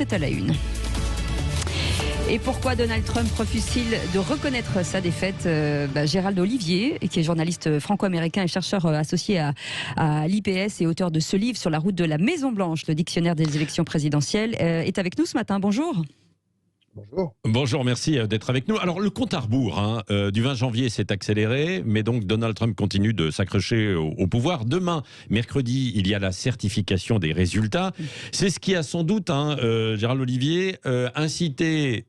C'est à la une. Et pourquoi Donald Trump refuse-t-il de reconnaître sa défaite? Gérald Olivier, qui est journaliste franco-américain et chercheur associé à l'IPS et auteur de ce livre sur la route de la Maison-Blanche, le dictionnaire des élections présidentielles, est avec nous ce matin. Bonjour. Bonjour. Bonjour, merci d'être avec nous. Alors, le compte à rebours du 20 janvier s'est accéléré, mais donc Donald Trump continue de s'accrocher au pouvoir. Demain, mercredi, il y a la certification des résultats. C'est ce qui a sans doute, Gérald Olivier, incité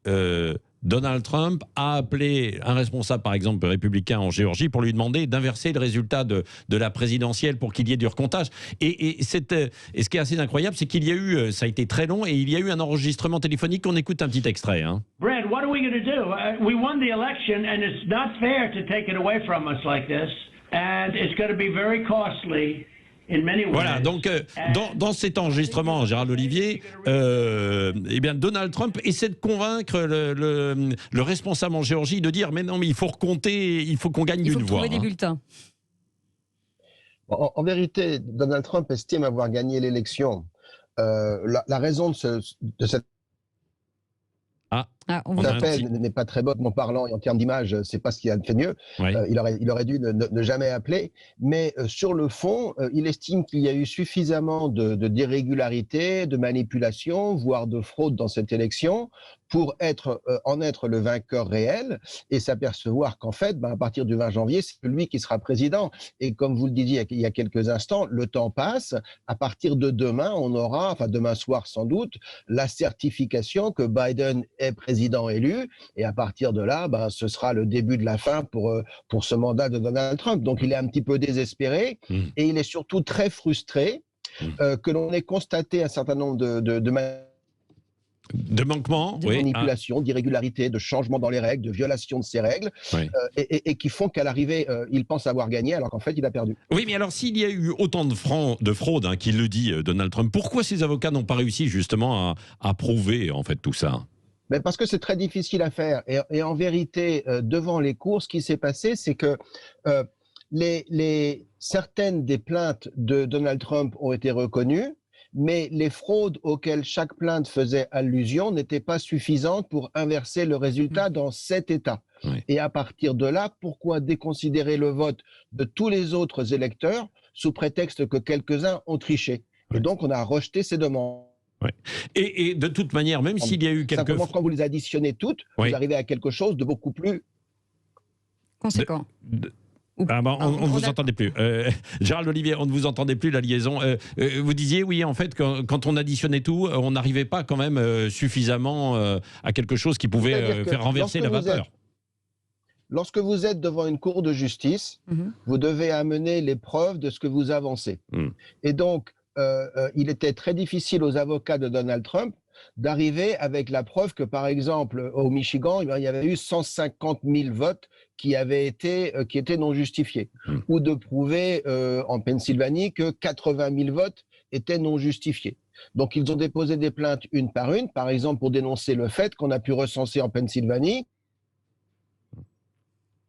Donald Trump a appelé un responsable, par exemple, républicain en Géorgie, pour lui demander d'inverser le résultat de la présidentielle pour qu'il y ait du recomptage. Et ce qui est assez incroyable, c'est qu'il y a eu, ça a été très long, et il y a eu un enregistrement téléphonique. On écoute un petit extrait. Brad, what are we going to do? We won the election, and it's not fair to take it away from us like this, and it's going to be very costly. Voilà, donc dans cet enregistrement, Gérald Olivier, Donald Trump essaie de convaincre le responsable en Géorgie de dire mais non, mais il faut recompter, il faut qu'on gagne d'une voix. Il faut trouver des bulletins. En vérité, Donald Trump estime avoir gagné l'élection. La raison de cette l'appel n'est pas très bonne en parlant et en termes d'image, c'est pas ce qu'il a fait mieux. Oui. Il aurait dû ne jamais appeler. Mais sur le fond, il estime qu'il y a eu suffisamment d'irrégularités, de manipulations, voire de fraude dans cette élection pour en être le vainqueur réel et s'apercevoir qu'en fait, à partir du 20 janvier, c'est lui qui sera président. Et comme vous le disiez il y a quelques instants, le temps passe. À partir de demain, on aura, demain soir sans doute, la certification que Biden est président élu. Et à partir de là, ce sera le début de la fin pour ce mandat de Donald Trump. Donc il est un petit peu désespéré et il est surtout très frustré que l'on ait constaté un certain nombre de manquements, de manipulations, d'irrégularités, de changements dans les règles, de violations de ces règles, et qui font qu'à l'arrivée, il pense avoir gagné, alors qu'en fait, il a perdu. Oui, mais alors, s'il y a eu autant de fraude, qu'il le dit, Donald Trump, pourquoi ces avocats n'ont pas réussi justement à prouver, en fait, tout ça ? Parce que c'est très difficile à faire. Et en vérité, devant les cours, ce qui s'est passé, c'est que certaines des plaintes de Donald Trump ont été reconnues, mais les fraudes auxquelles chaque plainte faisait allusion n'étaient pas suffisantes pour inverser le résultat dans cet État. Oui. Et à partir de là, pourquoi déconsidérer le vote de tous les autres électeurs sous prétexte que quelques-uns ont triché ? Et donc, on a rejeté ces demandes. Ouais. Et de toute manière, même s'il y a eu quelques... Simplement, quand vous les additionnez toutes, vous arrivez à quelque chose de beaucoup plus... conséquent. On ne vous entendait plus. Gérald Olivier, on ne vous entendait plus, la liaison. Vous disiez, oui, en fait, quand on additionnait tout, on n'arrivait pas quand même suffisamment à quelque chose qui pouvait faire renverser la vapeur. Lorsque vous êtes devant une cour de justice, vous devez amener les preuves de ce que vous avancez. Et donc, il était très difficile aux avocats de Donald Trump d'arriver avec la preuve que, par exemple, au Michigan, il y avait eu 150 000 votes qui étaient non justifiés, ou de prouver en Pennsylvanie que 80 000 votes étaient non justifiés. Donc, ils ont déposé des plaintes une, par exemple, pour dénoncer le fait qu'on a pu recenser en Pennsylvanie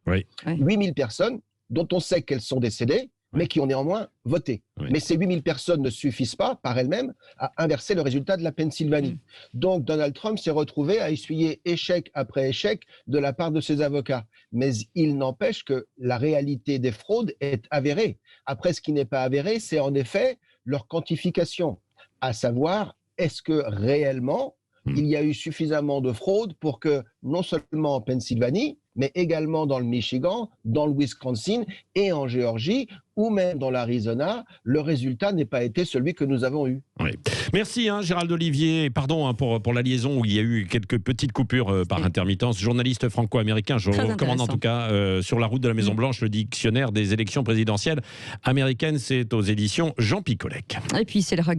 8 000 personnes dont on sait qu'elles sont décédées, mais qui ont néanmoins voté. Mais ces 8 000 personnes ne suffisent pas, par elles-mêmes, à inverser le résultat de la Pennsylvanie. Donc, Donald Trump s'est retrouvé à essuyer échec après échec de la part de ses avocats. Mais il n'empêche que la réalité des fraudes est avérée. Après, ce qui n'est pas avéré, c'est en effet leur quantification. À savoir, est-ce que réellement, il y a eu suffisamment de fraude pour que, non seulement en Pennsylvanie, mais également dans le Michigan, dans le Wisconsin et en Géorgie, ou même dans l'Arizona, le résultat n'ait pas été celui que nous avons eu. Oui. Merci Gérald Olivier, pardon pour la liaison où il y a eu quelques petites coupures par intermittence. Journaliste franco-américain, je vous recommande en tout cas Sur la route de la Maison-Blanche, le dictionnaire des élections présidentielles américaines, c'est aux éditions Jean Picolec. Et puis c'est le regard.